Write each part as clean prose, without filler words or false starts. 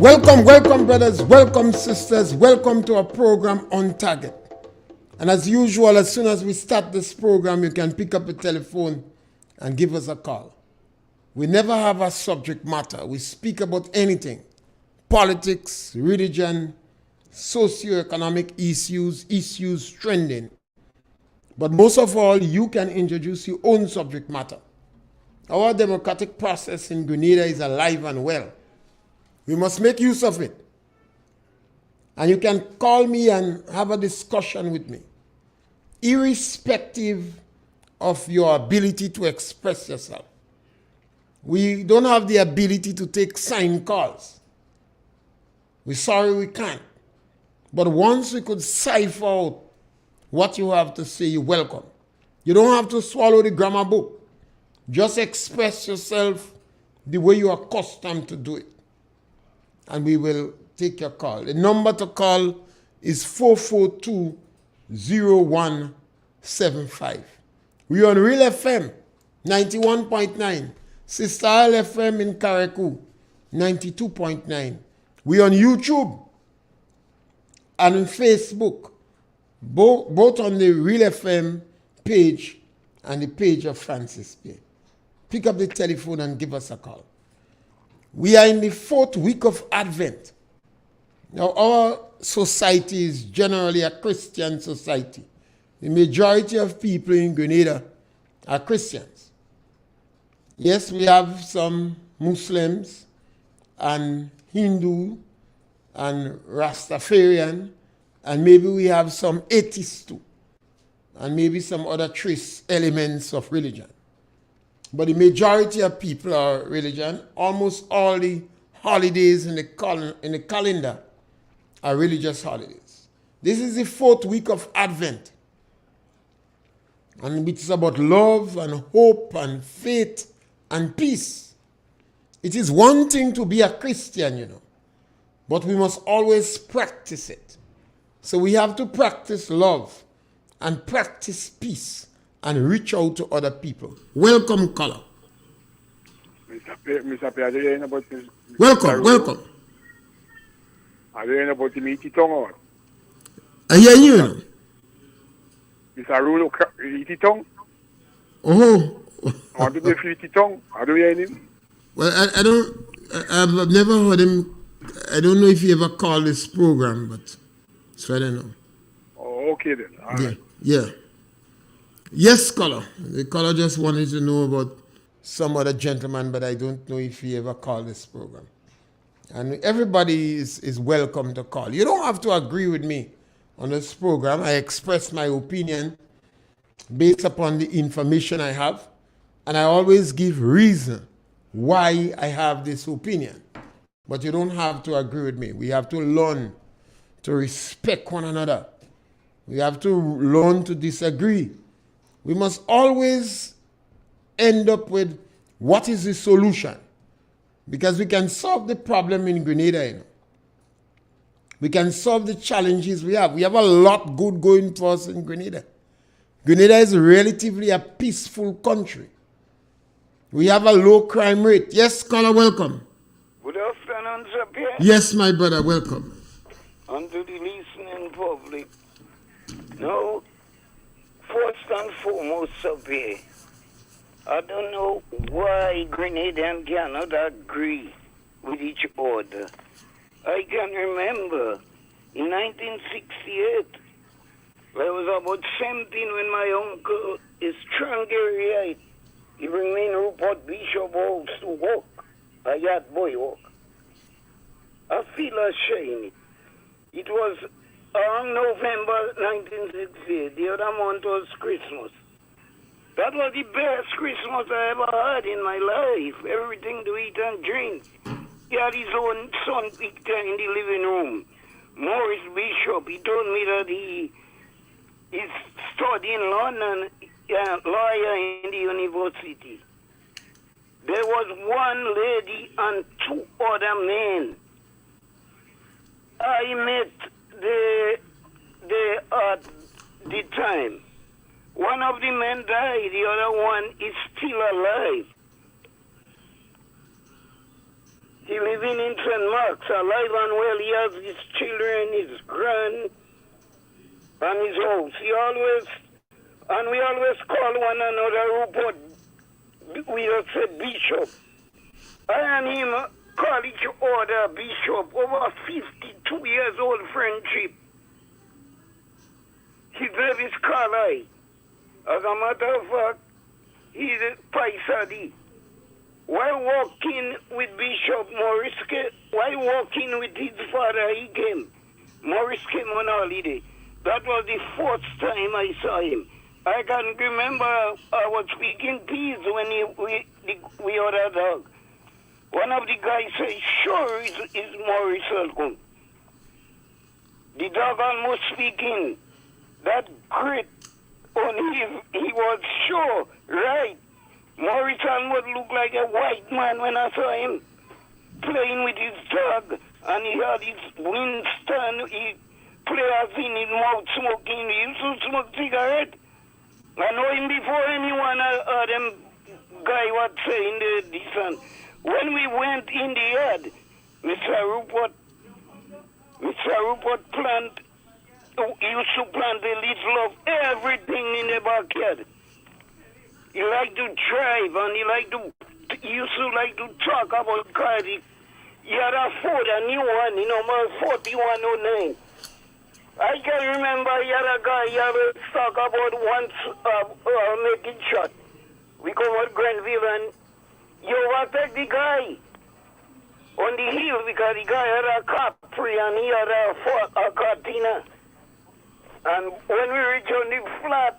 Welcome, brothers. Welcome, sisters. Welcome to our program On Target. And as usual, as soon as we start this program, you can pick up a telephone and give us a call. We never have a subject matter. We speak about anything. Politics, religion, socioeconomic issues trending. But most of all, you can introduce your own subject matter. Our democratic process in Grenada is alive and well. We must make use of it. And you can call me and have a discussion with me, irrespective of your ability to express yourself. We don't have the ability to take sign calls. We're sorry we can't. But once we could cipher out what you have to say, you're welcome. You don't have to swallow the grammar book. Just express yourself the way you are accustomed to do it. And we will take your call. The number to call is 442-0175. We're on RealFM 91.9. Sister RealFM in Karakou 92.9. We're on YouTube and on Facebook, both on the RealFM page and the page of Francis Pierre. Pick up the telephone and give us a call. We are in the 4th week of Advent. Now, our society is generally a Christian society. The majority of people in Grenada are Christians. Yes, we have some Muslims and Hindu and Rastafarian, and maybe we have some atheists too, and maybe some other trace elements of religion. But the majority of people are religion. Almost all the holidays in the calendar are religious holidays. This is the 4th week of Advent. And it's about love and hope and faith and peace. It is one thing to be a Christian, but we must always practice it. So we have to practice love and practice peace and reach out to other people. Welcome, caller. Mr. Pierre, are you hearing about this? Welcome. Are you hearing about the meaty tongue or? I hear you. Mr. Rulo, meaty tongue? Oh. Or do they feel meaty tongue? Are you hearing him? Well, I've never heard him. I don't know if he ever called this program, but so I don't know. Oh, okay then. All right. Yeah. Yes, caller. The caller just wanted to know about some other gentleman, but I don't know if he ever called this program. And everybody is welcome to call. You don't have to agree with me on this program. I express my opinion based upon the information I have, and I always give reason why I have this opinion. But you don't have to agree with me. We have to learn to respect one another. We have to learn to disagree. We must always end up with what is the solution. Because we can solve the problem in Grenada. We can solve the challenges we have. We have a lot good going for us in Grenada. Grenada is relatively a peaceful country. We have a low crime rate. Yes, caller, welcome. Good afternoon, Sir Pierre. Yes, my brother, welcome. And to the listening public. Now, first and foremost, Sir Pierre, I don't know why Grenadians cannot agree with each other. I can remember in 1968, I was about 17 when my uncle is Trangeriite. He bring me in Rupert Bishop House to work. A yard boy work. I feel ashamed. It was around November 1968. The other month was Christmas. That was the best Christmas I ever had in my life. Everything to eat and drink. He had his own son picture in the living room. Morris Bishop, he told me that he is studying London, lawyer in the university. There was one lady and 2 other men. I met at the time. One of the men died, the other one is still alive. He He living in St. Mark's, alive and well. He has his children, his grand, and his house. We always call one another Rupert. We just say Bishop. I and him call each other Bishop. Over 52 years old friendship. His name is Carly. As a matter of fact, he's a Paisadi. While walking with Bishop Morris, while walking with his father, he came. Morris came on holiday. That was the fourth time I saw him. I can remember I was speaking peas when we had a dog. One of the guys said, sure, it's Morris Alcon. The dog almost speaking. That grit on him, he was sure, right. Morris almost looked like a white man when I saw him playing with his dog, and he had his Winston, he players in his mouth smoking. He used to smoke cigarette. I know him before anyone them guy was saying this. And when we went in the yard, Mr. Rupert used to plant a little of everything in the backyard. He liked to drive and he used to like to talk about cars. He had a Ford, a new one, number 4109. I can remember he had a guy, he had a talk about once making shot. We come out Grenville and you overtake the guy on the hill because the guy had a Capri and he had a Cortina. And when we reach on the flat,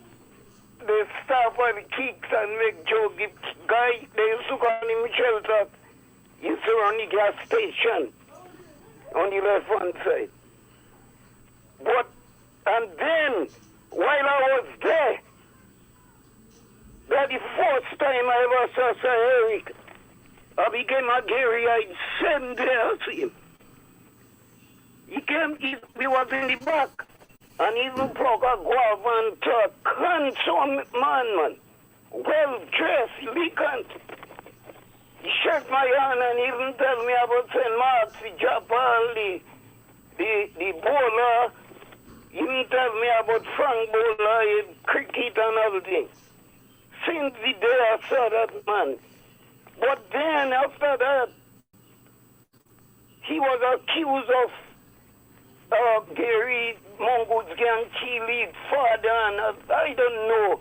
they stop and kicks and make joke. The guy, they used to call him Shelter. He used to run the gas station on the left-hand side. And then, while I was there, that the first time I ever saw Sir Eric, I became a Gary-eyed same day I see him. He was in the back, and even broke a guava and talk, handsome man, well-dressed, elegant. He shook my hand and even tell me about St. Mark's, the Japal, the bowler. He even tell me about Frank Bowler, cricket and everything. Since the day I saw that man. But then after that, he was accused of Gary Mongoose Gang Chile father, and I don't know.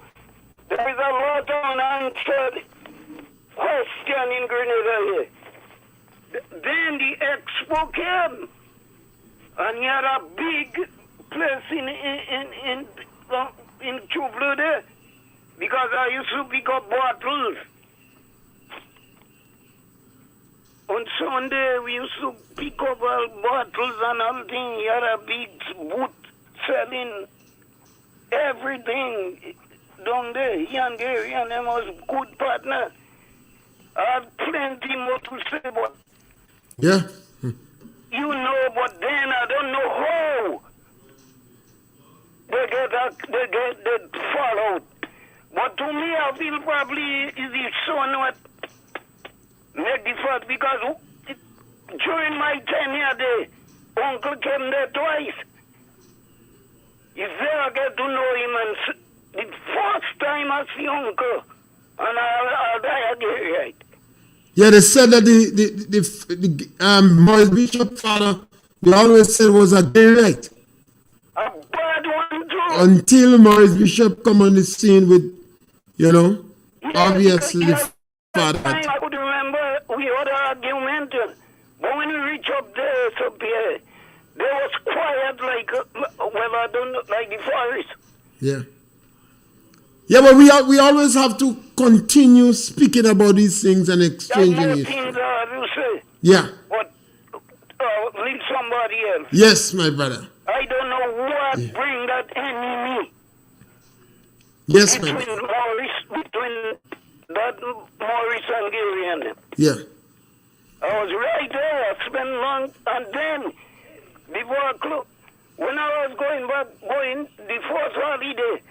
There is a lot of unanswered question in Grenada here. Then the expo came, and he had a big place in Chublu there, because I used to pick up bottles. On Sunday, we used to pick up all bottles and everything. He had a big booth selling everything down there. He and Gary and them was good partner. I had plenty more to say, but yeah. But then I don't know how they fall out. But to me, I feel probably is the son what make the fault, because during my tenure there, uncle came there twice. If I get to know him, and the first time I see uncle, and I'll die again, right? Yeah, they said that the Morris Bishop father, they always said was a gay right. A bad one too. Until Morris Bishop come on the scene with, obviously the father. I could remember we had an argument, but when we reach up there, so Pierre, they was quiet like, I don't know, like the forest. Yeah. Yeah, but we always have to continue speaking about these things and exchanging it. Things you say. Yeah. But leave somebody else. Yes, my brother. I don't know what bring that enemy. Yes, my brother. Between that Morris and Gary and them. Yeah. I was right there. I spent long, and then before I closed, when I was going the first holiday,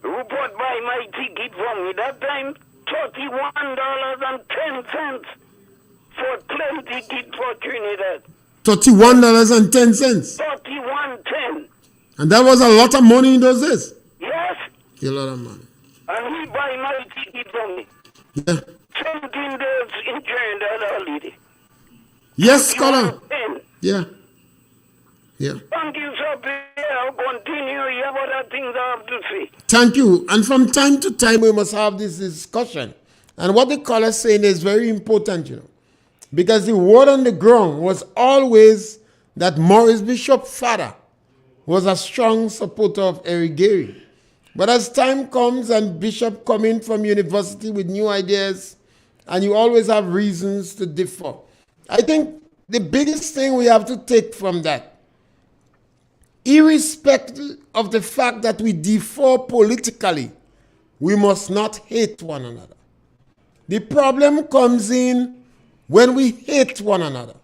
Rupert buy my ticket for me. That time, $31.10 for 20 kit for Trinidad. $31.10. 31.10. And that was a lot of money in those days. Yes. A lot of money. And he buy my ticket for me. Yeah. 17 days in Trinidad holiday. Yes, scholar. 31.10. Yeah. Yeah. Thank you, sir. I'll continue. You have other things I have to say. Thank you. And from time to time, we must have this discussion. And what the caller is saying is very important, you know, because the word on the ground was always that Maurice Bishop father was a strong supporter of Eric Gary. But as time comes and Bishop come in from university with new ideas, and you always have reasons to differ, I think the biggest thing we have to take from that, irrespective of the fact that we differ politically, we must not hate one another. The problem comes in when we hate one another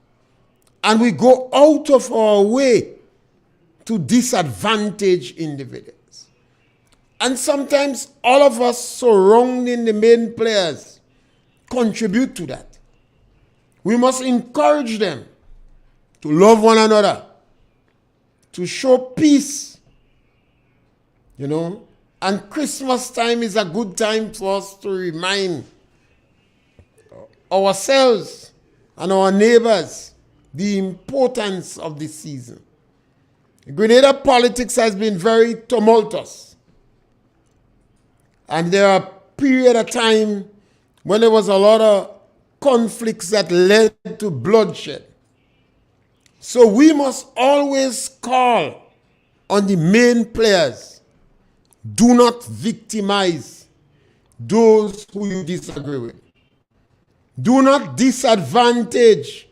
and we go out of our way to disadvantage individuals. And sometimes all of us surrounding the main players contribute to that. We must encourage them to love one another, to show peace, you know. And Christmas time is a good time for us to remind ourselves and our neighbors the importance of this season. Grenada politics has been very tumultuous. And there are periods of time when there was a lot of conflicts that led to bloodshed. So we must always call on the main players. Do not victimize those who you disagree with. Do not disadvantage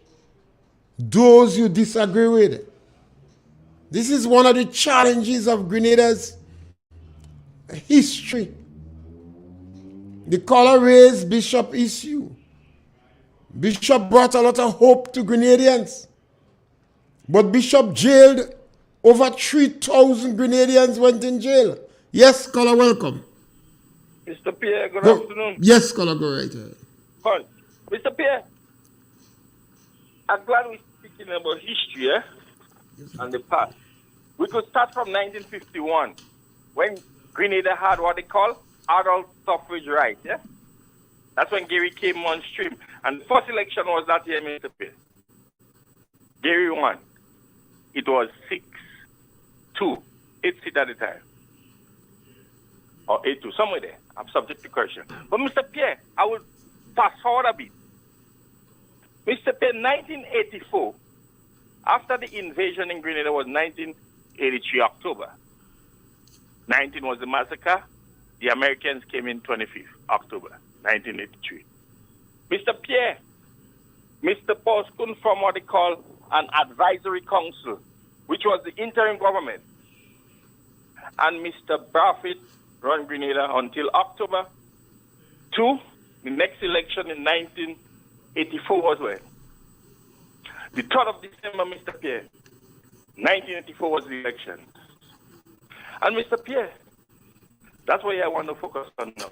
those you disagree with. This is one of the challenges of Grenada's history. The caller raised Bishop issue. Bishop brought a lot of hope to Grenadians. But Bishop jailed over 3,000 Grenadians went in jail. Yes, scholar, welcome. Mr. Pierre, good afternoon. Yes, scholar, go right ahead. Fine. Mr. Pierre, I'm glad we're speaking about history, and the past. We could start from 1951, when Grenada had what they call adult suffrage right, yeah? That's when Gary came on stream. And the first election was that year, Mr. Pierre. Gary won. It was 6-2, 8 seats at the time. Or 8-2, somewhere there. I'm subject to correction. But Mr. Pierre, I will fast forward a bit. Mr. Pierre, 1984, after the invasion in Grenada was 1983 October. 19 was the massacre. The Americans came in 25th October, 1983. Mr. Pierre, Mr. Poskun from what they call an advisory council, which was the interim government. And Mr. Braffett run Grenada until October 2. The next election in 1984 was when? The 3rd of December, Mr. Pierre, 1984 was the election. And Mr. Pierre, that's what I want to focus on now.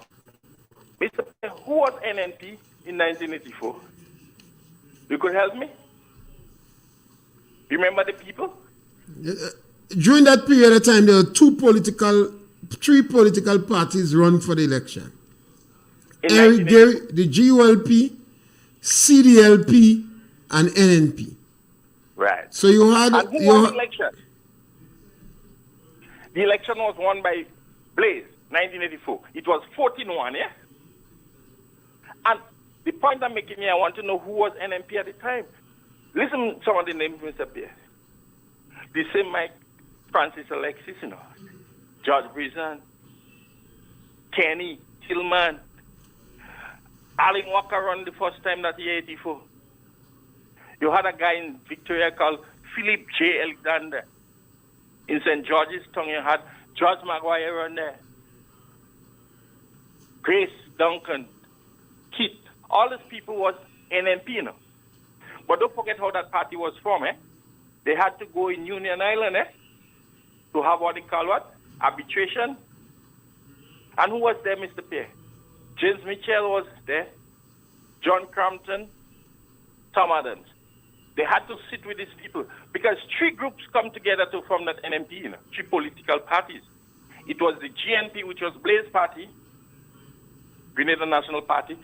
Mr. Pierre, who was NNP in 1984? You could help me? Remember the people? During that period of time, there were three political parties run for the election. Eric Gary, the GULP, CDLP, and NNP. Right. So you had... And who won the election? The election was won by Blaze, 1984. It was 14-1, yeah? And the point I'm making here, I want to know who was NNP at the time. Listen to some of the names, Mr. Pierre. The same Mike Francis Alexis, you know, George Brizan, Kenny Tillman, Alan Walker run the first time that year, 84. You had a guy in Victoria called Philip J. Alexander. In St. George's Town, you had George Maguire run there. Grace Duncan, Kit, all these people was NNP, you know. But don't forget how that party was formed, They had to go in Union Island, to have what they call what? Arbitration. And who was there, Mr. Pierre? James Mitchell was there. John Crampton, some others. They had to sit with these people because three groups come together to form that NMP, three political parties. It was the GNP, which was Blaise Party, Grenada National Party.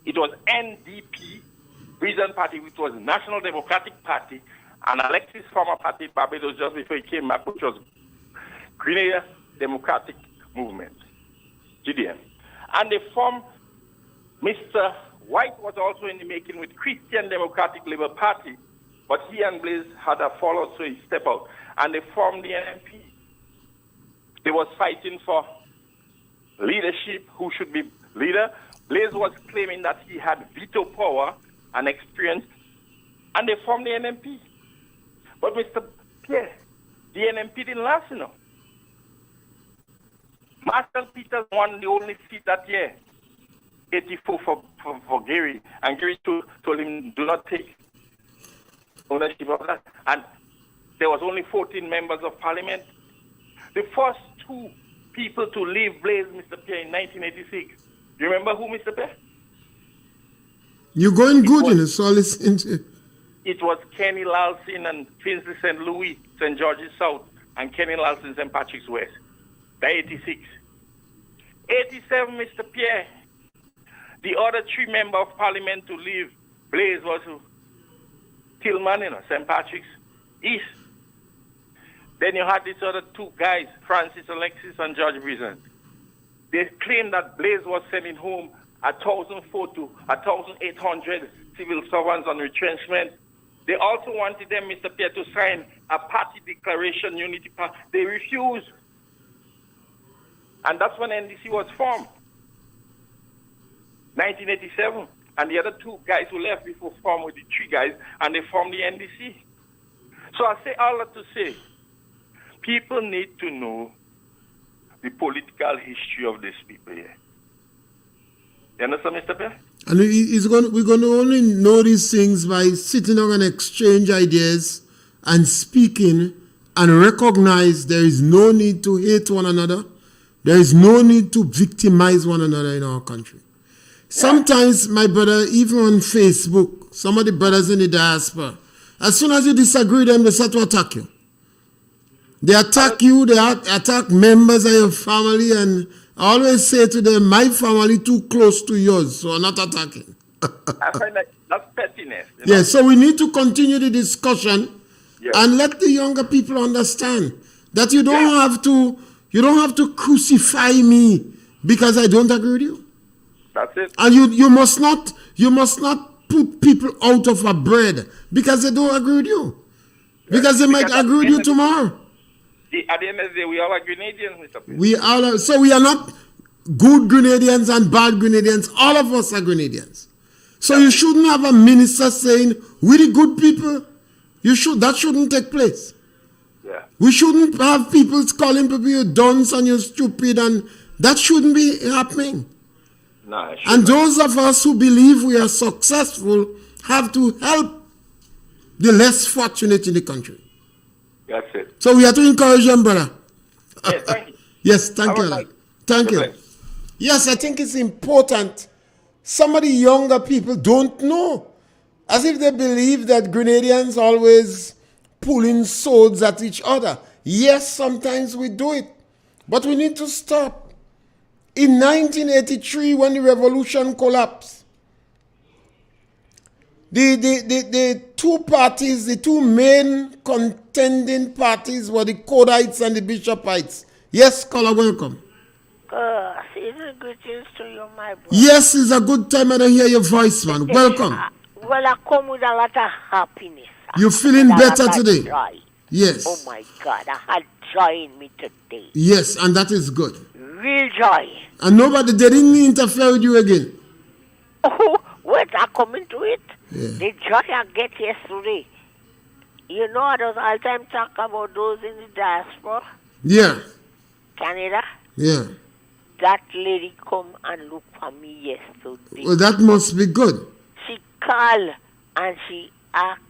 It was NDP, Reason Party, which was National Democratic Party, and Alexis' former party, Barbados, just before he came back, which was Grenada Democratic Movement, GDM. And they formed, Mr. White was also in the making with Christian Democratic Labour Party, but he and Blaise had a fallout, so he stepped out. And they formed the NMP. They was fighting for leadership, who should be leader. Blaise was claiming that he had veto power and experience, and they formed the NMP. But Mr. Pierre, the NMP didn't last, Marshall Peters won the only seat that year, 84 for Gary, and Gary told him, do not take ownership of that. And there was only 14 members of parliament. The first two people to leave Blaise, Mr. Pierre, in 1986. You remember who, Mr. Pierre? You're going good, so I'll listen to you. It was Kenny Lalsin and Finchley St. Louis, St. George's South, and Kenny Lalsin, St. Patrick's West. By 86. 87, Mr. Pierre. The other three members of parliament to leave Blaise was Tillman, St. Patrick's East. Then you had these other two guys, Francis Alexis and George Brizant. They claimed that Blaise was sending home 1,004 to 1,800 civil servants on retrenchment. They also wanted them, Mr. Pierre, to sign a party declaration, unity party. They refused. And that's when NDC was formed, 1987. And the other two guys who left before formed with the three guys, and they formed the NDC. So I say all that to say, people need to know the political history of these people here. You understand, Mr. Pierre? And we're going to only know these things by sitting down and exchange ideas and speaking and recognize there is no need to hate one another. There is no need to victimize one another in our country. Sometimes, my brother, even on Facebook, some of the brothers in the diaspora, as soon as you disagree with them, they start to attack you. They attack you, they attack members of your family, and I always say to them, my family too close to yours, so I'm not attacking. I find that's pettiness. Yeah, so we need to continue the discussion and let the younger people understand that you don't have to crucify me because I don't agree with you. That's it. And you must not put people out of a bread because they don't agree with you. Because they might agree with you tomorrow. At the end of the day, we all are Grenadians, Mr. Pierre. We are not good Grenadians and bad Grenadians. All of us are Grenadians. So you shouldn't have a minister saying, we the good people. That shouldn't take place. Yeah. We shouldn't have people calling people you dunce and you're stupid, and that shouldn't be happening. No, and those of us who believe we are successful have to help the less fortunate in the country. That's it. So we have to encourage them, brother. Yes, thank you. Yes, thank you. Thank you. Yes, I think it's important. Some of the younger people don't know. As if they believe that Grenadians always pulling swords at each other. Yes, sometimes we do it. But we need to stop. In 1983, when the revolution collapsed, the two parties, the two main contending parties were the Codites and the Bishopites. Yes, caller, welcome. Season greetings to you, my brother. Yes, it's a good time to hear your voice, man. Welcome. Well, I come with a lot of happiness. You're feeling better today? Joy. Yes. Oh, my God. I had joy in me today. Yes, and that is good. Real joy. And they didn't interfere with you again? Oh, wait, I come into it. Yeah. The joy I get yesterday. You know, I was all time talk about those in the diaspora. Yeah. Canada. Yeah. That lady come and look for me yesterday. Well, that must be good. She called and she asked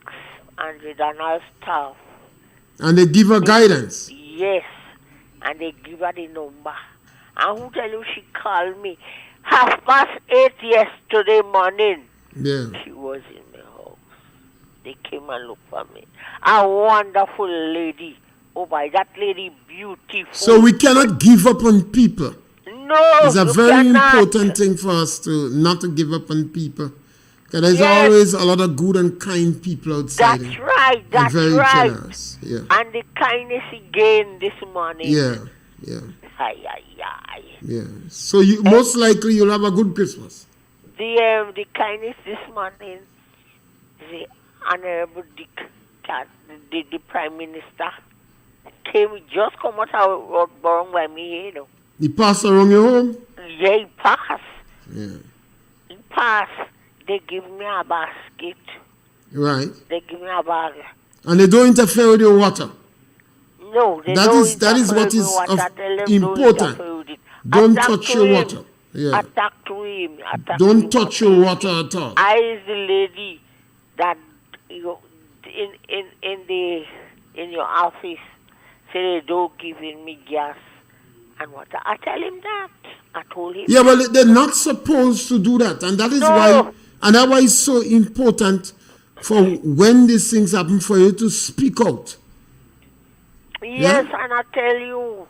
Andre Donald's staff. And they give her guidance. Yes. And they give her the number. And who tell you she called me 8:30 yesterday morning. Yeah. She was in my house. They came and looked for me. A wonderful lady. Oh my, that lady beautiful. So we cannot give up on people. No, It's a you very cannot. important thing for us to not to give up on people. Because there's Yes. always a lot of good and kind people outside. That's right. And That's very right. generous. Yeah. And the kindness again this morning. Yeah. Yeah. Ay, ay, ay. Yeah. So you most likely you'll have a good Christmas. The kindness this morning, the Honorable Dick, the Prime Minister, just come out of Borong by me, you know. He passed around your home? Yeah, he passed. Yeah. He passed. They give me a basket. Right. They give me a bag. And they don't interfere with your water. No, they That don't is what interfere is with water. of Tell them important. Don't interfere with it. Don't Attack touch to your him. water. Yeah. Attack to him. Attack to him. Don't touch your water at all. I is the lady that you in your office say they don't giving me gas and water. I tell him that. I told him. Yeah, well, they're not supposed to do that, and that is why, and that's why it's so important for when these things happen for you to speak out. Yes, Yeah? and I tell you,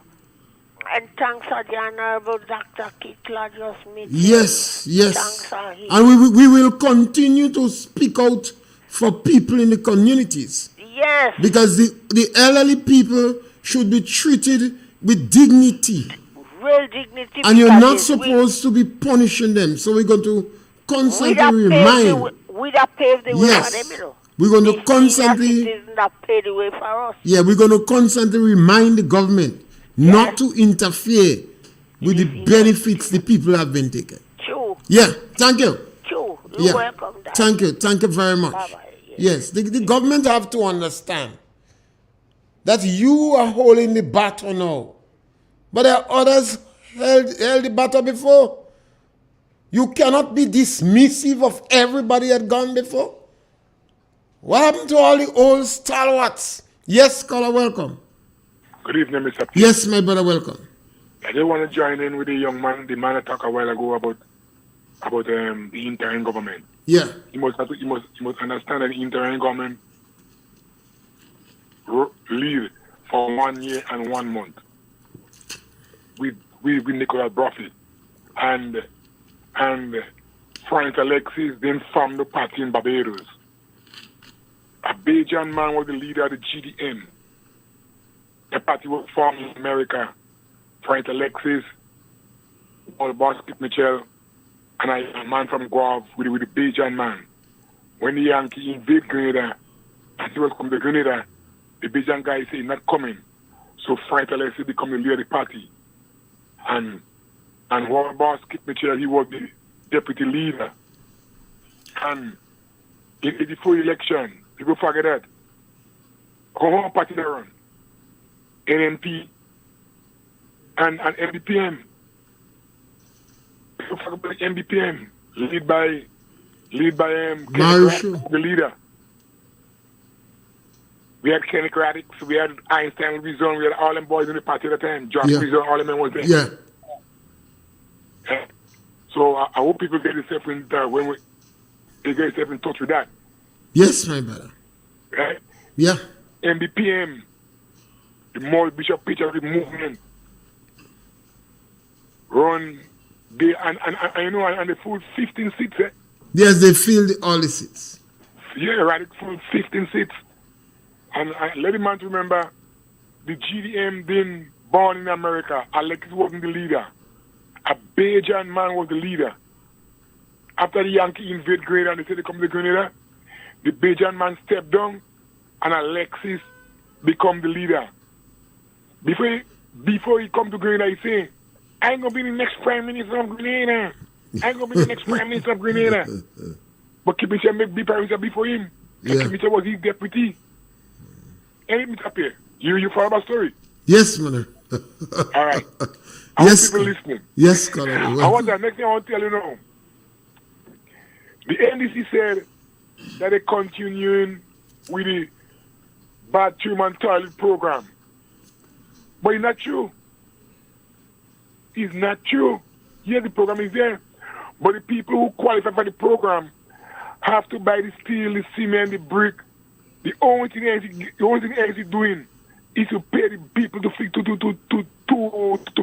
and thanks to the Honorable Dr. Kitler just made. Yes, yes, Thanks to him. and we will continue to speak out for people in the communities. Yes. Because the elderly people should be treated with dignity. Real dignity. And you're not because supposed to be punishing them. So we're going to constantly we remind. that paved the way Yes. for them, you know. We're going The to constantly, senior citizens that paved the way for us. yeah, we're going to constantly remind the government not to interfere with the benefits the people have been taking. True. Yeah, thank you. True. You're Yeah, welcome, Dad. thank you very much. Bye-bye. Yes, the government have to understand that you are holding the battle now. But there are others held the battle before. You cannot be dismissive of everybody that gone before. What happened to all the old stalwarts? Yes, caller, welcome. Good evening, Mr. Pierre. Yes, my brother, welcome. I just want to join in with the young man, the man I talked a while ago about the interim government. Yeah. You must understand that the interim government lead for 1 year and 1 month with Nicholas Brophy and Frank Alexis then formed the party in Barbados. A Bajan man was the leader of the GDM. The party was formed in America. Frank Alexis, Paul Bostic Mitchell, and a man from Guave with the Bajan man. When the Yankee invade Grenada, as he was coming to Grenada, the Bajan guy said not coming. So Frank Alexis became the leader of the party. And Paul Bostic Mitchell, he was the deputy leader. And in the 84 election, people forget that. How party they run? NMP and MBPM. People forget about MBPM, lead by Marshall. the leader. We had Kenny Radix, we had Einstein Rizon, we had all them boys in the party at the time. John Rizon, all them was there. Yeah. So I hope people get themselves in when they get themselves in touch with that. Yes, my brother. Right? Yeah. MBPM, the more Bishop Peter of the movement, run they and you know and they full 15 seats. Yes, they filled all the seats. Yeah, right, full 15 seats. And let the man remember the GDM being born in America. Alexis wasn't the leader. A Bajan man was the leader. After the Yankee invade Grenada and they said they come to Grenada, the Bajan man stepped down and Alexis become the leader. Before he come to Grenada, he say, I ain't gonna be the next prime minister of Grenada. I ain't gonna be the next prime minister of Grenada. But Kibicha make be prime minister before him. Yeah. Kibicha was his deputy. And Mr. Pierre, you follow my story? Yes, man. All right. I Yes. want people listening. Yes, caller. I want the next thing I want to tell you now. The NDC said that they're continuing with the bathroom and toilet program. But it's not true. It's not true. Yes, the program is there. But the people who qualify for the program have to buy the steel, the cement, the brick. The only thing is doing is to pay the people to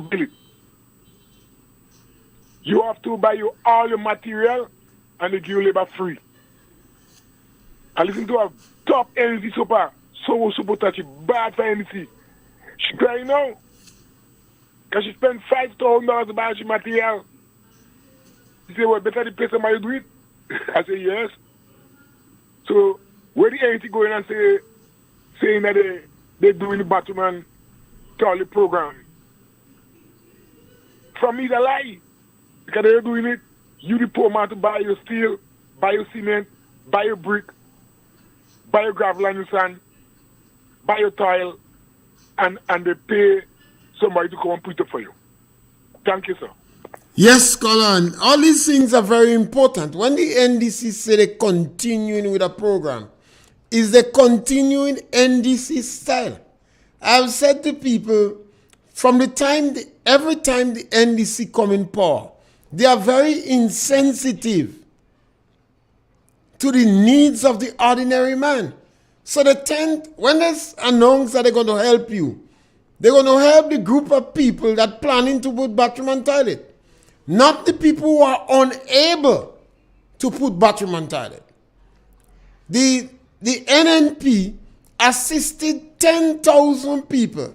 build it. You have to buy all your material and they give you labor free. I listen to a top energy super touchy bad for energy. She crying now because she spent $5,000 to buy she material. She said, well, better the pay somebody do it. I say yes. So where the energy going and saying that they're doing the Batman toilet program? From me, the lie. Because they're doing it, you the poor man to buy your steel, buy your cement, buy your brick, buy your gravel and your sand, buy your tile, and they pay somebody to come and put it for you. Thank you, sir. Yes, Colin. All these things are very important. When the NDC say they're continuing with a program, is the continuing NDC style. I've said to people, from every time the NDC come in power, they are very insensitive to the needs of the ordinary man. So when they announce that they're going to help you, they're going to help the group of people that planning to put bathroom and toilet, not the people who are unable to put bathroom and toilet. The NNP assisted 10,000 people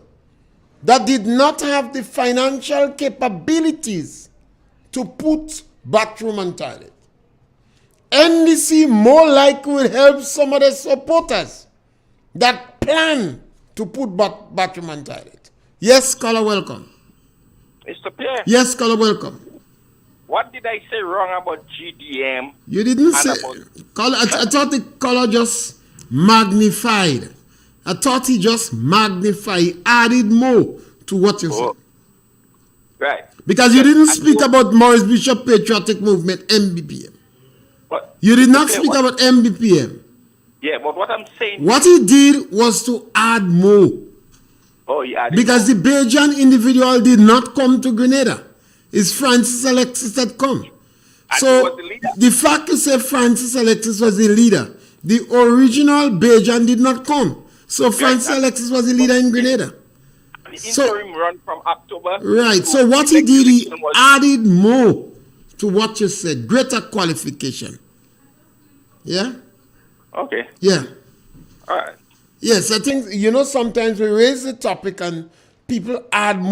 that did not have the financial capabilities to put bathroom and toilet. NDC more likely will help some of the supporters that plan to put bathroom and toilet. Yes, caller, welcome. Mr. Pierre. Yes, caller, welcome. What did I say wrong about GDM? You didn't say. Caller, I thought the caller just magnified. I thought he just magnified, added more to what you said. Right. Because you didn't speak about Maurice Bishop Patriotic Movement, MBPM. What? You did not speak about MBPM. Yeah, but what I'm saying... What he did was to add more. Oh, yeah. Because the Bajan individual did not come to Grenada. It's Francis Alexis that come. And So the fact you say Francis Alexis was the leader, the original Bajan did not come. So Francis Alexis was the leader in Grenada. The interim run from October. Right. So what he did, he added more to what you said. Greater qualification. Yeah? Okay. Yeah. All right. Yes, I think, sometimes we raise the topic and people add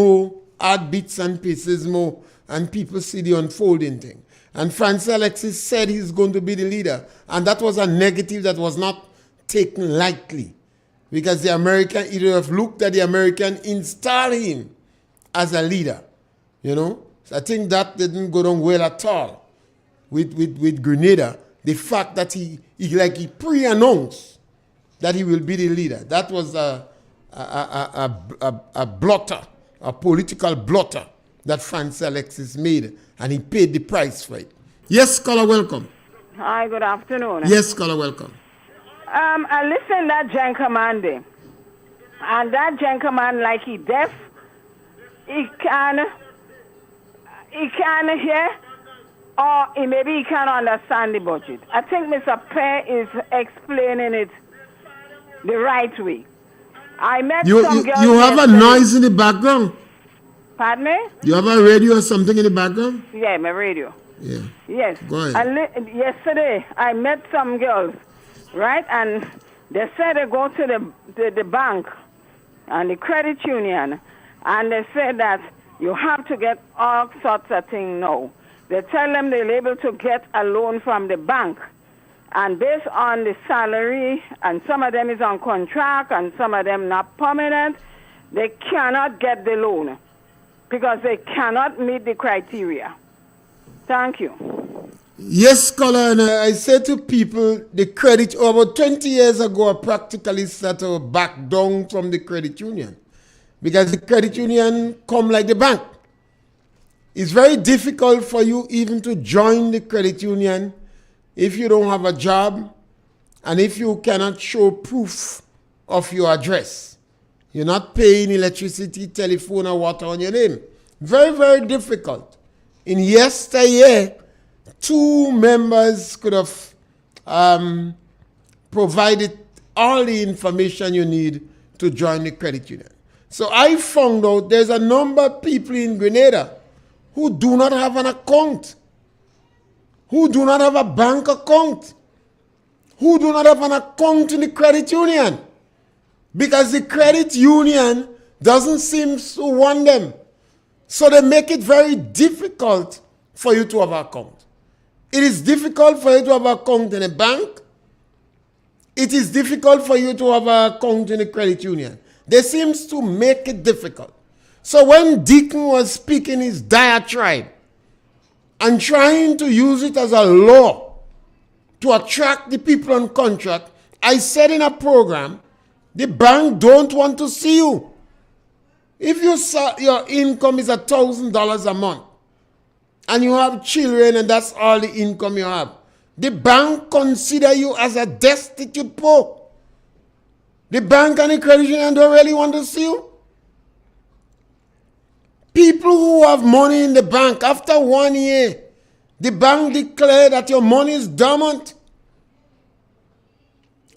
bits and pieces more, and people see the unfolding thing. And Francis Alexis said he's going to be the leader. And that was a negative that was not taken lightly. Because the American, either have looked at the American, install him as a leader. So I think that didn't go down well at all with Grenada. The fact that he pre-announced that he will be the leader. That was a blotter, a political blotter that Francis Alexis made, and he paid the price for it. Yes, caller, welcome. Hi, good afternoon. Yes, caller, welcome. I listened that gentleman there. And that gentleman, like he deaf, he can hear, or maybe he can understand the budget. I think Mr. Pierre is explaining it the right way. I met some girls. You have a noise in the background. Pardon me? You have a radio or something in the background? Yeah, my radio. Yeah. Yes. Go ahead. Yesterday, I met some girls, right? And they said they go to the bank and the credit union, and they said that you have to get all sorts of things now. They tell them they're able to get a loan from the bank, and based on the salary, and some of them is on contract, and some of them not permanent, they cannot get the loan because they cannot meet the criteria. Thank you. Yes, caller, and I say to people, the credit, about 20 years ago, I practically started back down from the credit union because the credit union come like the bank. It's very difficult for you even to join the credit union if you don't have a job and if you cannot show proof of your address. You're not paying electricity, telephone, or water on your name. Very, very difficult. In yesteryear, 2 members could have provided all the information you need to join the credit union. So I found out there's a number of people in Grenada who do not have an account, who do not have a bank account, who do not have an account in the credit union because the credit union doesn't seem to want them. So they make it very difficult for you to have an account. It is difficult for you to have an account in a bank. It is difficult for you to have an account in a credit union. They seem to make it difficult. So when Deacon was speaking his diatribe and trying to use it as a law to attract the people on contract, I said in a program, the bank don't want to see you. If your income is $1,000 a month and you have children and that's all the income you have, the bank consider you as a destitute poor. The bank and the credit union don't really want to see you. People who have money in the bank, after 1 year, the bank declare that your money is dormant.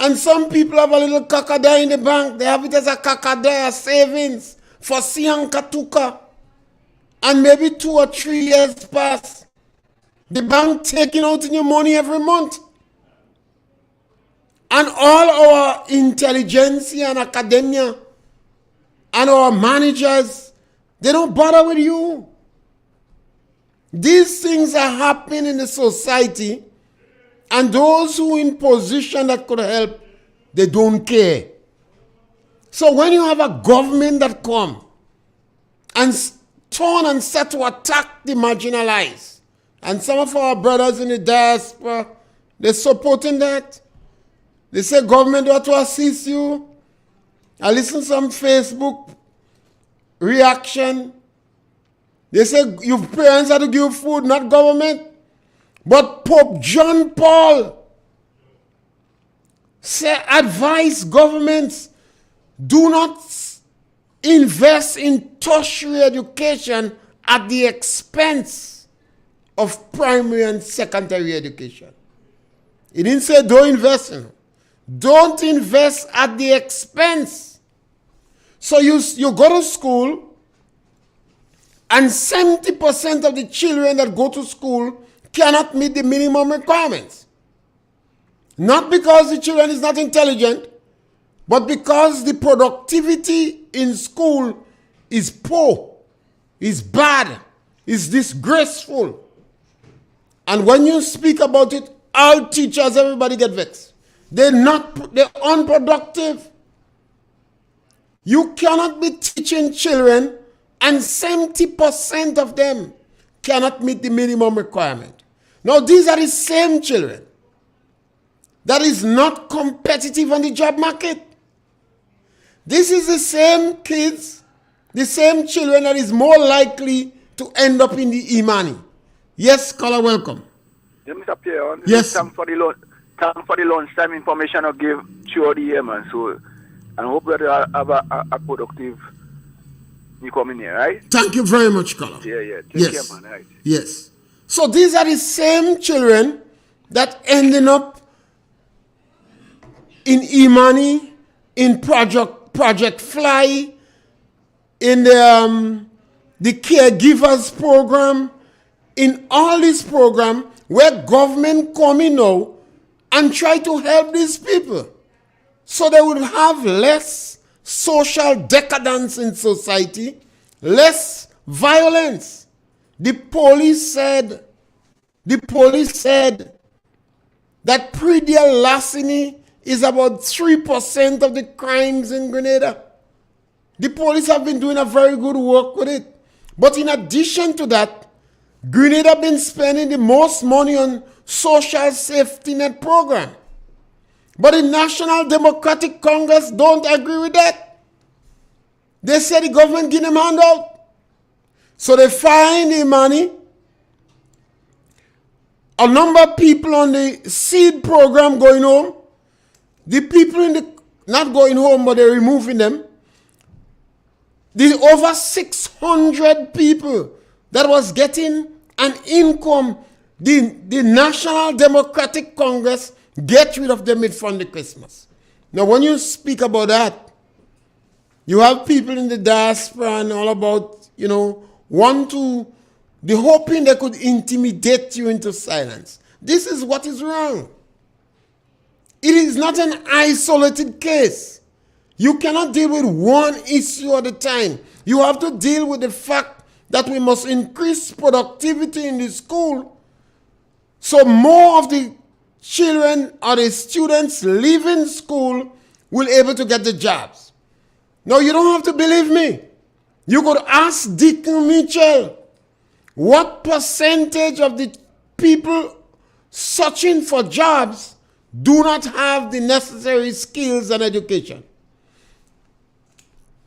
And some people have a little kakada in the bank. They have it as a kakada, a savings for Siang Katuka. And maybe 2 or 3 years pass. The bank taking out your money every month. And all our intelligentsia and academia and our managers, they don't bother with you. These things are happening in the society, and those who in position that could help, they don't care. So when you have a government that come and turn and set to attack the marginalized, and some of our brothers in the diaspora, they're supporting that. They say government ought to assist you. I listen to some Facebook reaction. They say your parents have to give you food, not government. But Pope John Paul advise governments, do not invest in tertiary education at the expense of primary and secondary education. He didn't say don't invest in it. Don't invest at the expense. So you go to school, and 70% of the children that go to school cannot meet the minimum requirements. Not because the children is not intelligent, but because the productivity in school is poor, is bad, is disgraceful. And when you speak about it, all teachers, everybody get vexed. They're unproductive. You cannot be teaching children and 70% of them cannot meet the minimum requirement. Now, these are the same children that is not competitive on the job market. This is the same kids, the same children that is more likely to end up in the Imani. Yes, caller, welcome. Yeah, Mr. Pierre, yes. Thanks for the lunchtime information I gave throughout the year, man. So, I hope that you have a productive new coming here, right? Thank you very much, caller. Yeah. Take care, man. Right. Yes. So these are the same children that ending up in Imani, in Project Fly, in the caregivers program, in all this program where government come in now and try to help these people so they would have less social decadence in society, less violence. The police said that pre-deal larceny is about 3% of the crimes in Grenada. The police have been doing a very good work with it. But in addition to that, Grenada been spending the most money on social safety net program. But the National Democratic Congress don't agree with that. They say the government give them handout. So they find the money. A number of people on the seed program going home. The people in the, not going home, but they're removing them. The over 600 people that was getting an income, the National Democratic Congress Get rid of the mid-Sunday Christmas. Now, when you speak about that, you have people in the diaspora and all about, they're hoping they could intimidate you into silence. This is what is wrong. It is not an isolated case. You cannot deal with one issue at a time. You have to deal with the fact that we must increase productivity in the school so more of the children or the students leaving school will able to get the jobs. Now, you don't have to believe me. You could ask Deacon Mitchell what percentage of the people searching for jobs do not have the necessary skills and education.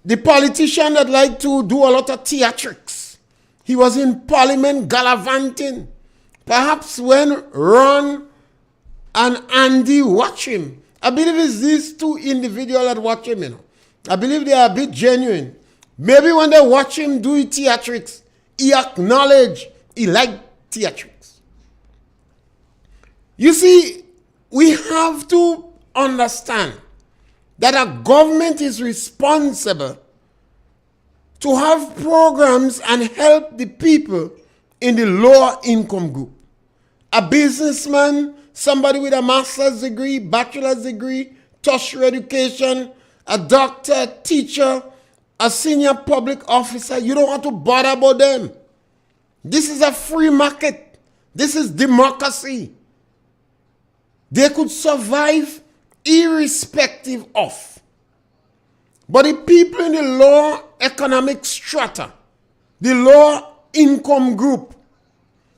The politician that like to do a lot of theatrics. He was in Parliament gallivanting. Perhaps when Ron and Andy watch him, I believe it's these two individuals that watch him, I believe they are a bit genuine. Maybe when they watch him do theatrics, he acknowledge he liked theatrics. You see, we have to understand that a government is responsible to have programs and help the people in the lower income group. A businessman, somebody with a master's degree, bachelor's degree, tertiary education, a doctor, teacher, a senior public officer, you don't have to bother about them. This is a free market. This is democracy. They could survive irrespective of. But the people in the lower economic strata, the lower income group,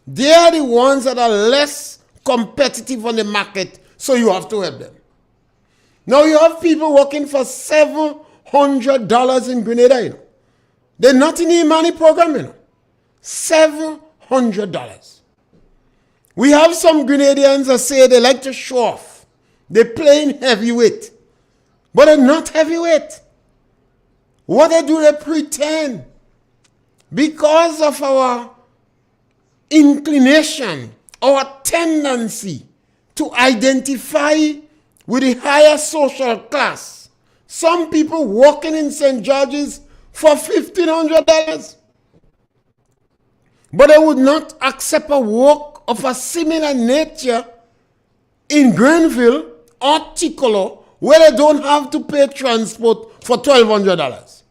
they are the ones that are less competitive on the market, so you have to help them. Now you have people working for $700 in Grenada, They're not in the money program, $700. We have some Grenadians that say they like to show off. They're playing heavyweight. But they're not heavyweight. What they do, they pretend. Because of our inclination, our tendency to identify with the higher social class. Some people walking in St. George's for $1,500. But they would not accept a work of a similar nature in Grenville or Ticolo, where they don't have to pay transport for $1,200.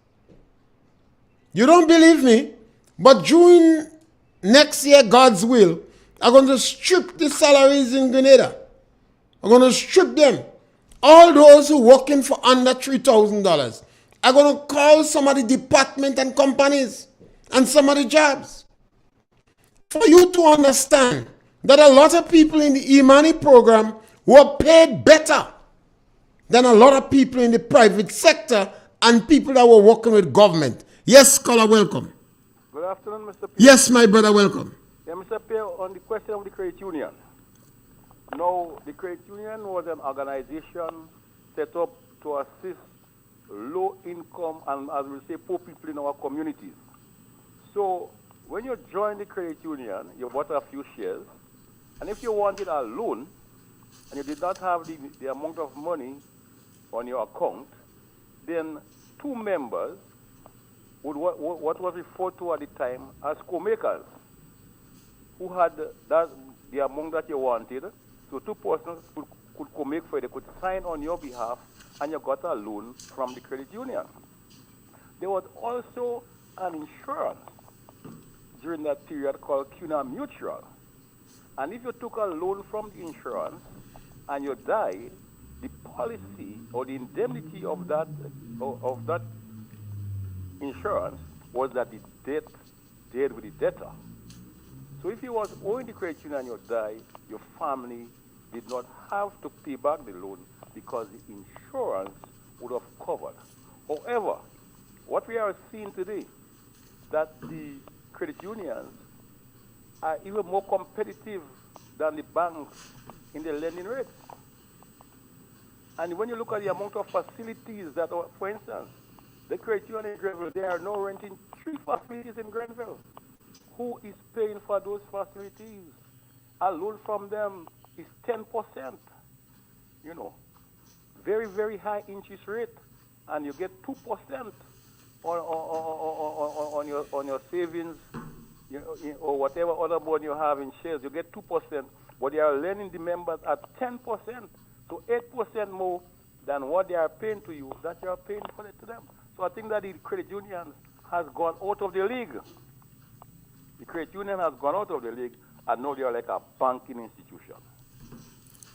You don't believe me? But during next year, God's will, I'm going to strip the salaries in Grenada. I'm going to strip them. All those who are working for under $3,000. I'm going to call some of the department and companies and some of the jobs. For you to understand that a lot of people in the e-money program were paid better than a lot of people in the private sector and people that were working with government. Yes, scholar, welcome. Good afternoon, Mr. Pierre. Yes, my brother, welcome. Yeah, Mr. Pierre, on the question of the credit union. Now, the credit union was an organization set up to assist low income and, as we say, poor people in our communities. So, when you join the credit union, you bought a few shares, and if you wanted a loan, and you did not have the amount of money on your account, then two members would what was referred to at the time as co-makers, who had the amount that you wanted. So two persons could co-make for you. They could sign on your behalf, and you got a loan from the credit union. There was also an insurance during that period called CUNA Mutual. And if you took a loan from the insurance and you died, the policy or the indemnity of that insurance was that the debt stayed with the debtor. So if you was owing the credit union and you died, your family did not have to pay back the loan because the insurance would have covered. However, what we are seeing today, that the credit unions are even more competitive than the banks in the lending rates. And when you look at the amount of facilities that are, for instance, the credit union in Grenville, they are now renting 3 facilities in Grenville. Who is paying for those facilities? A loan from them is 10%. very, very high interest rate, and you get 2% on your savings, or whatever other money you have in shares, you get 2%, but they are lending the members at 10% to 8% more than what they are paying to you, that you are paying for it to them. So I think that the credit union has gone out of the league. The credit union has gone out of the league, and now they are like a banking institution.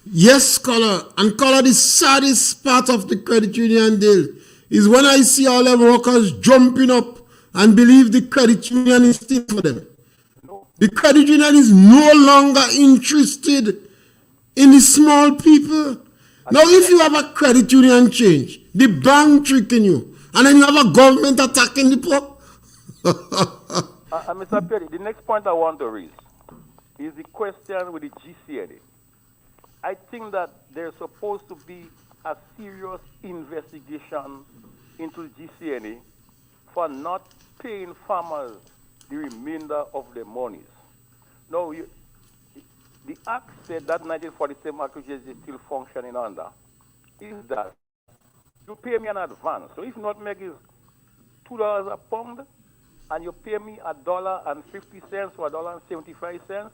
Yes, scholar. And scholar, the saddest part of the credit union deal is when I see all the workers jumping up and believe the credit union is still for them. No. The credit union is no longer interested in the small people. Now, if you have a credit union change, the bank tricking you, and then you have a government attacking the poor. Mr. Pierre, the next point I want to raise is the question with the GCNA. I think that there's supposed to be a serious investigation into the GCNA for not paying farmers the remainder of their monies. Now, the Act said that 1947 Act, which is still functioning under, is that you pay me in advance. So if nutmeg is $2 a pound, and you pay me $1.50 or $1.75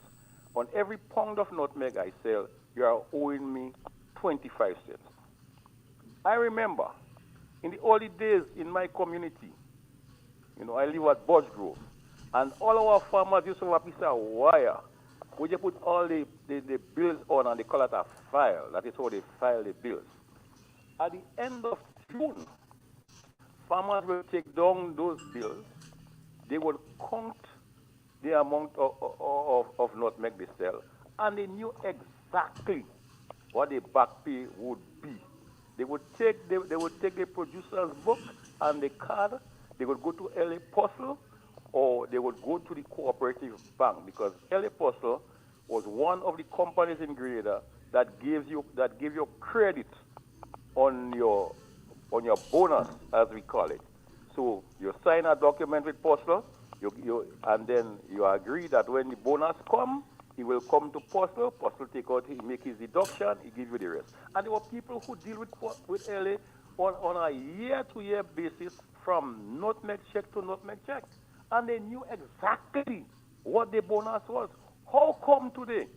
on every pound of nutmeg I sell, you are owing me 25 cents. I remember in the early days in my community, I live at Budge Grove, and all our farmers used to have a piece of wire where you put all the bills on, and they call it a file. That is how they file the bills. At the end of June, farmers will take down those bills. They will count the amount of nutmeg they sell, and they knew exactly what the back pay would be. They would take the producer's book and the card. They would go to LA Postal, or they would go to the cooperative bank, because LA Postal was one of the companies in Grenada that gave you credit on your bonus, as we call it. So you sign a document with Postal, and then you agree that when the bonus comes, he will come to Postal. Postal take out, he make his deduction, he give you the rest. And there were people who deal with LA on a year-to-year basis, from nutmeg check to nutmeg check, and they knew exactly what the bonus was. How come today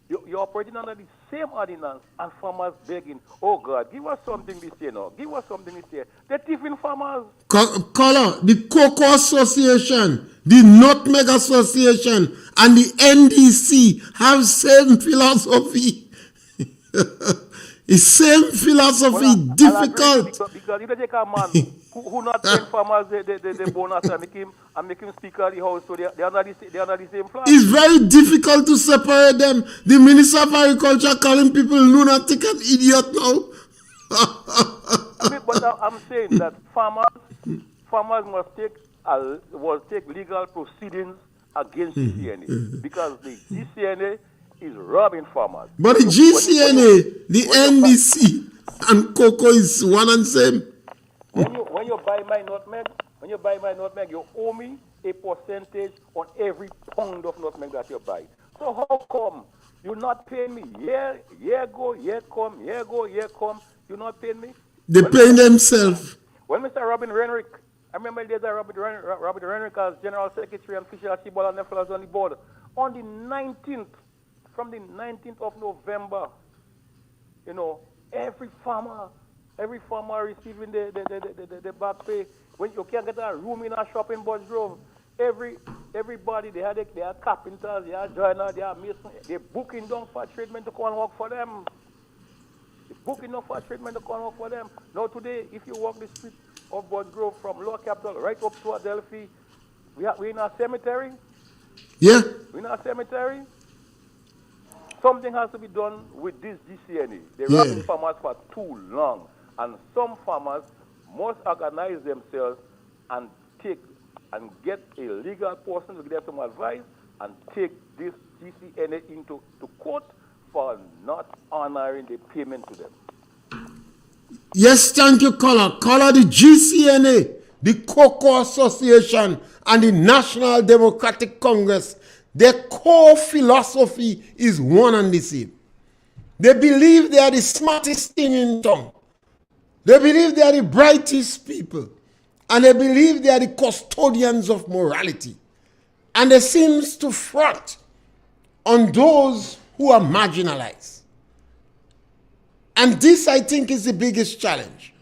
you're operating under the same ordinance and farmers begging, oh God, give us something this year now, give us something this year? They're thieving farmers. Color, the Cocoa Association, the Nutmeg Association, and the NDC have same philosophy. The same philosophy, difficult. Because you can take a man who not paying farmers the bonus and make him speaker of the house, so they're under the same flag. It's very difficult to separate them. The Minister of Agriculture calling people lunatic and idiot now. But I'm saying that farmers must take legal proceedings against GCNA, because the GCNA is robbing farmers. But the GCNA, the NDC, and cocoa is one and same. When you buy my nutmeg, you owe me a percentage on every pound of nutmeg that you buy. So how come you not paying me? Year go, year come, you not paying me? They pay themselves. When Mr. Robin Renrick, I remember the days that Robin Renrick as General Secretary and Fisher Ashibal and Nefla was on the board. On the 19th, from the 19th of November, every farmer receiving the back pay. When you can't get a room in a shop in Budge Grove, everybody, they had carpenters, they had joiners, they had masons, they're booking down for treatment to come and work for them. Now today, if you walk the street of Budge Grove from Lower Capital right up to Adelphi, we're in a cemetery. Yeah. We're in a cemetery. Something has to be done with this GCNA. They're robbing farmers for too long. And some farmers must organize themselves and get a legal person to give them some advice and take this GCNA into court for not honoring the payment to them. Yes, thank you, Color. Color, the GCNA, the Cocoa Association, and the National Democratic Congress, their core philosophy is one and the same. They believe they are the smartest thing in town. They believe they are the brightest people. And they believe they are the custodians of morality. And they seem to front on those who are marginalized. And this, I think, is the biggest challenge.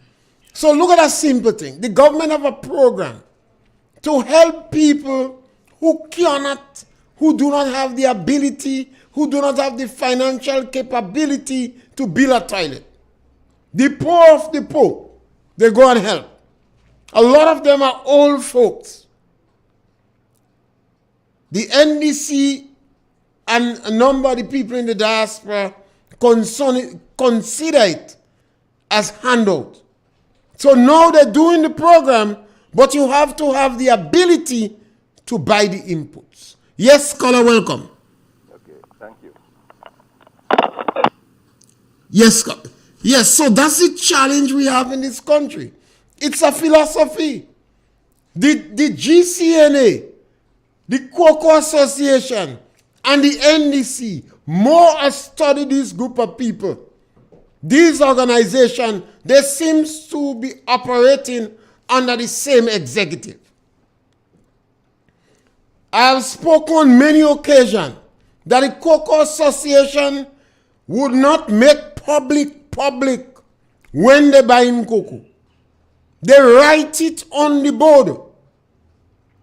So look at a simple thing. The government have a program to help people who cannot, who do not have the ability, who do not have the financial capability to build a toilet. The poor of the poor, they go and help. A lot of them are old folks. The NDC and a number of the people in the diaspora consider it as handout. So now they're doing the program, but you have to have the ability to buy the inputs. Yes, caller, welcome. Okay, thank you. Yes, yes. So that's the challenge we have in this country. It's a philosophy. The GCNA, the Cocoa Association, and the NDC more have studied this group of people. These organizations, they seem to be operating under the same executive. I have spoken on many occasions that the Cocoa Association would not make public when they buy in cocoa. They write it on the board.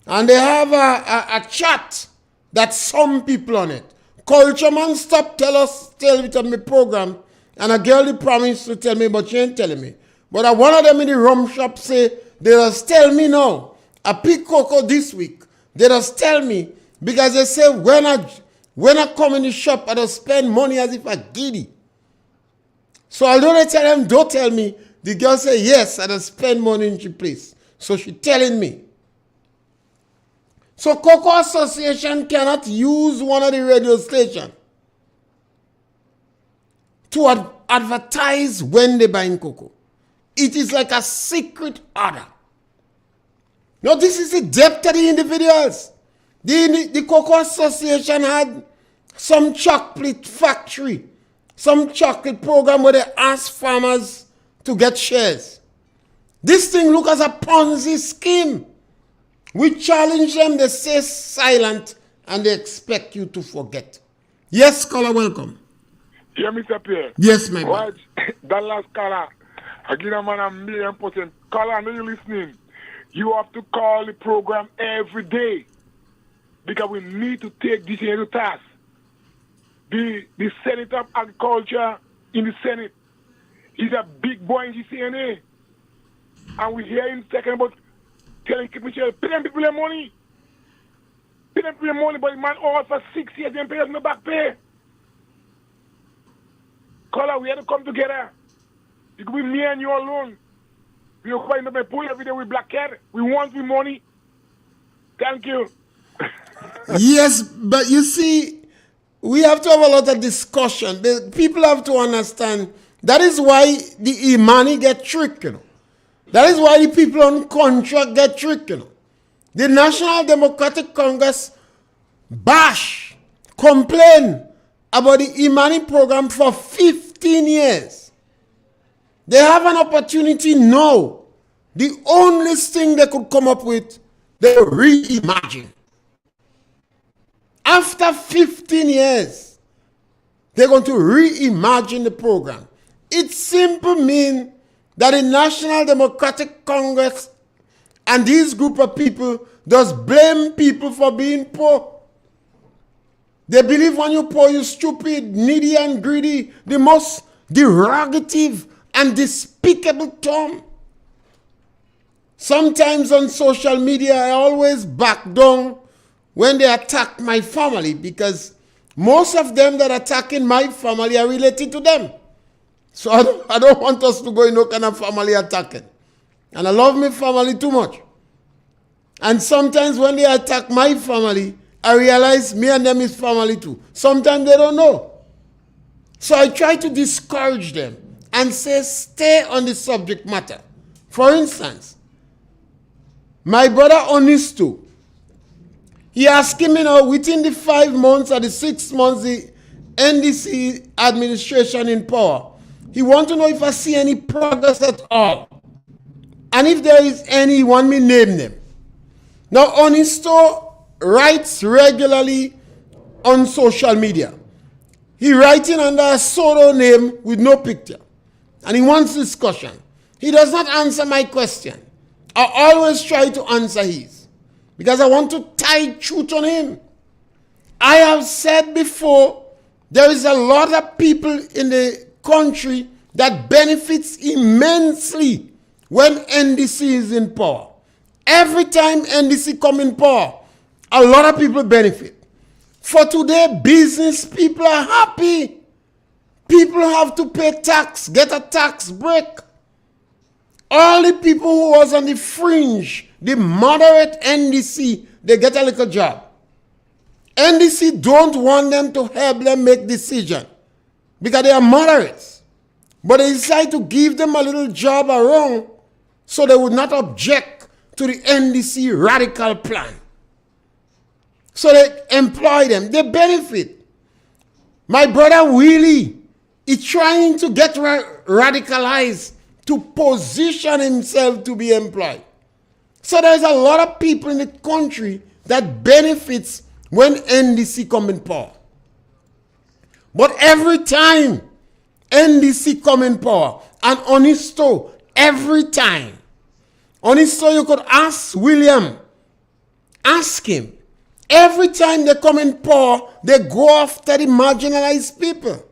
And they have a chat that some people on it. Culture man stop tell it on my program. And a girl promised to tell me, but she ain't telling me. But one of them in the rum shop say, they just tell me now. I pick cocoa this week. They just tell me, because they say when I come in the shop, I just spend money as if I giddy. So although they tell them, don't tell me, the girl say, yes, I just spend money in the place. So she telling me. So Cocoa Association cannot use one of the radio stations to advertise when they buying cocoa. It is like a secret order. Now this is the depth of the individuals. The Cocoa Association had some chocolate factory, some chocolate program where they ask farmers to get shares. This thing look as a Ponzi scheme. We challenge them, they stay silent, and they expect you to forget. Yes, caller, welcome. Yeah, Mr. Pierre. Yes, my man. Right. That last caller, I give a man 1,000,000%. Caller, I know you're listening. You have to call the program every day because we need to take this into task. The Senator of Agriculture in the Senate, he's a big boy in GCNA. And we hear him talking about telling Michelle, pay them people their money. Pay them people their money, but the man all for 6 years, they pay us no back pay. Caller, we have to come together. It could be me and you alone. We are quite in the pool every day with black cat. We want the money. Thank you. Yes, but you see, we have to have a lot of discussion. The people have to understand that is why the Imani get tricked, you know. That is why the people on contract get tricked, you know. The National Democratic Congress bash, complain about the Imani program for 15 years. They have an opportunity now. The only thing they could come up with, they reimagine. After 15 years, they're going to reimagine the program. It simply means that the National Democratic Congress and this group of people just blame people for being poor. They believe when you're poor, you're stupid, needy, and greedy. The most derogative and despicable term. Sometimes on social media, I always back down when they attack my family because most of them that are attacking my family are related to them. So I don't want us to go in no kind of family attacking. And I love my family too much. And sometimes when they attack my family, I realize me and them is family too. Sometimes they don't know. So I try to discourage them and say, stay on the subject matter. For instance, my brother Onisto, he asked me now, within the 5 months or the 6 months NDC administration in power. He wants to know if I see any progress at all. And if there is any, he want me name them. Now, Onisto writes regularly on social media. He writing under a pseudo name with no picture. And he wants discussion. He does not answer my question. I always try to answer his. Because I want to tie truth on him. I have said before, there is a lot of people in the country that benefits immensely when NDC is in power. Every time NDC come in power, a lot of people benefit. For today, business people are happy. People have to pay tax, get a tax break. All the people who was on the fringe, the moderate NDC, they get a little job. NDC don't want them to help them make decision because they are moderates. But they decide to give them a little job around so they would not object to the NDC radical plan. So they employ them. They benefit. My brother Willie is trying to get radicalized to position himself to be employed. So there's a lot of people in the country that benefits when NDC come in power. But every time NDC come in power, and Onisto, every time, Onisto, you could ask William, ask him. Every time they come in power, they go after the marginalized people.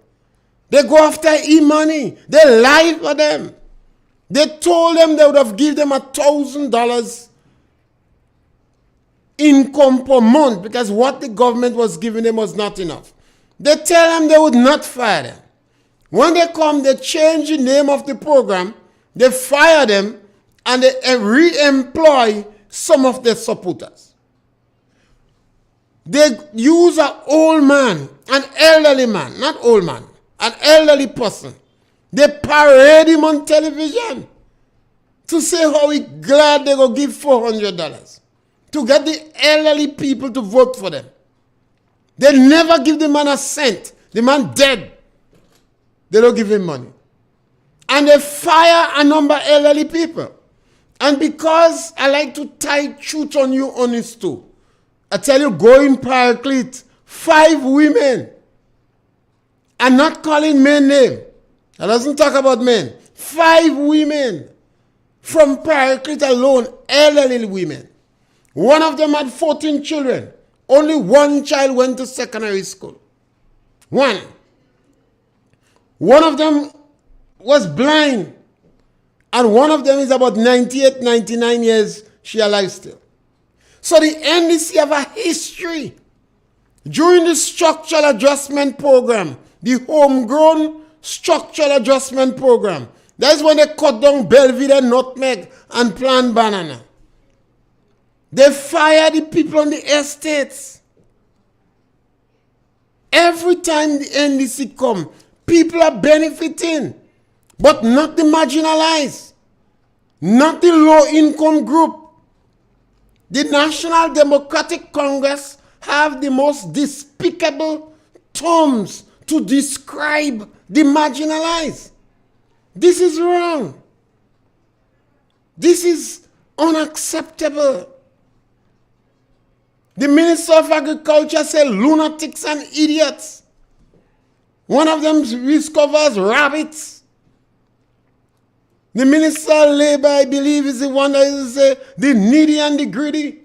They go after e-money. They lie for them. They told them they would have given them $1,000 income per month because what the government was giving them was not enough. They tell them they would not fire them. When they come, they change the name of the program, they fire them, and they re-employ some of their supporters. They use an old man, an elderly man, not old man, an elderly person. They parade him on television to say how he glad they go give $400 to get the elderly people to vote for them. They never give the man a cent. The man dead. They don't give him money. And they fire a number of elderly people. And because I like to tie truth on you on this too, I tell you, go in Paraclete, 5 women. I'm not calling men name. I doesn't talk about men. 5 women from Paraclete alone, elderly women. One of them had 14 children. Only one child went to secondary school. One. One of them was blind. And one of them is about 98, 99 years. She alive still. So the NDC have a history. During the structural adjustment program, the homegrown structural adjustment program, that's when they cut down Belvedere, nutmeg, and plant banana. They fire the people on the estates. Every time the NDC come, people are benefiting, but not the marginalized, not the low-income group. The National Democratic Congress have the most despicable terms to describe the marginalized. This is wrong. This is unacceptable. The Minister of Agriculture said lunatics and idiots. One of them discovers rabbits. The Minister of Labor, I believe, is the one that is the needy and the greedy.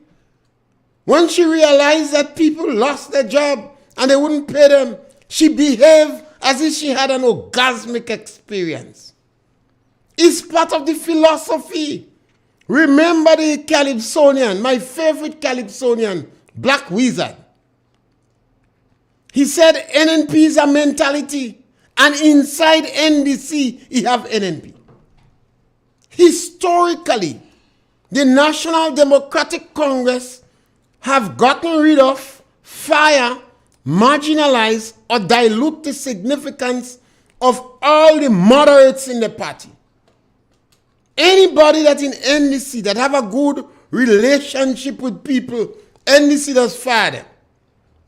When she realized that people lost their job and they wouldn't pay them, she behaved as if she had an orgasmic experience. It's part of the philosophy. Remember the Calypsonian, my favorite Calypsonian, Black Wizard. He said NNP is a mentality, and inside NDC, he have NNP. Historically, the National Democratic Congress have gotten rid of, fire, marginalize, or dilute the significance of all the moderates in the party. Anybody that in NDC that have a good relationship with people, NDC does fire them.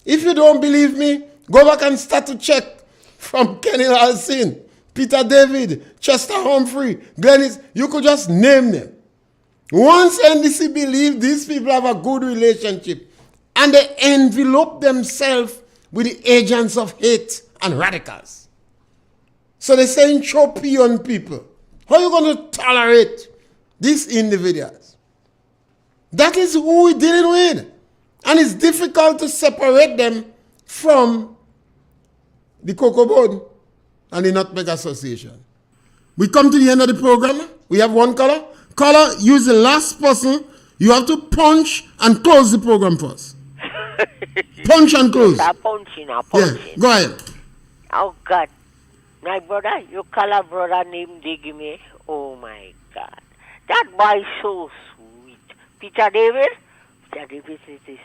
If you don't believe me, Go back and start to check from Kenny Alcin, Peter David, Chester Humphrey, Glennis. You could just name them. Once NDC believe these people have a good relationship and they envelope themselves with the agents of hate and radicals. So they're saying choppy on people. How are you going to tolerate these individuals? That is who we're dealing with. And it's difficult to separate them from the Cocoa Board and the Nutmeg Association. We come to the end of the program. We have one caller. Caller, use the last person. You have to punch and close the program for us. Punch and close. I'm punching. Yeah, go ahead. Oh, God. My brother, your color brother named Digime. Oh, my God. That boy is so sweet. Peter David? Peter David is the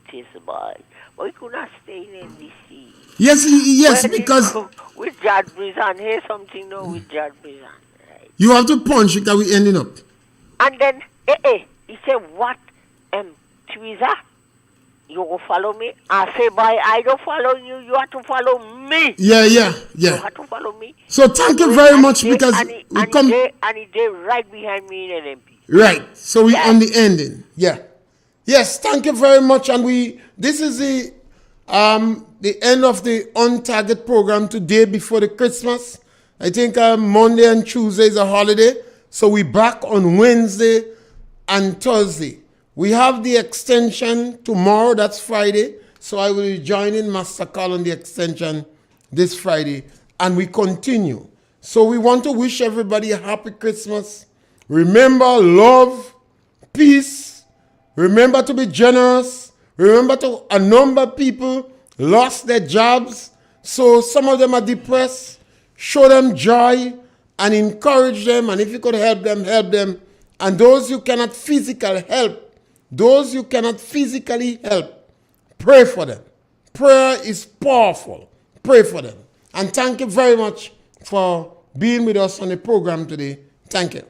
sweetest boy. But he could not stay in NDC. Yes, because... With Jad Brizan. Here's something now with Jad Brizan. Right? You have to punch because we're ending up. And then, he said, what, Twiza? You go follow me? I say, boy, I don't follow you. You have to follow me. Yeah. You have to follow me. So thank you very much because we come... And they're right behind me in an MP. Right. So we're on the ending. Yeah. Yes, thank you very much. And this is the end of the On Target program today before the Christmas. I think Monday and Tuesday is a holiday. So we're back on Wednesday and Thursday. We have the extension tomorrow, that's Friday. So I will be joining Master Carl on the extension this Friday. And we continue. So we want to wish everybody a happy Christmas. Remember love, peace. Remember to be generous. Remember a number of people lost their jobs. So some of them are depressed. Show them joy and encourage them. And if you could help them, help them. And those you cannot physically help, pray for them. Prayer is powerful. Pray for them. And thank you very much for being with us on the program today. Thank you.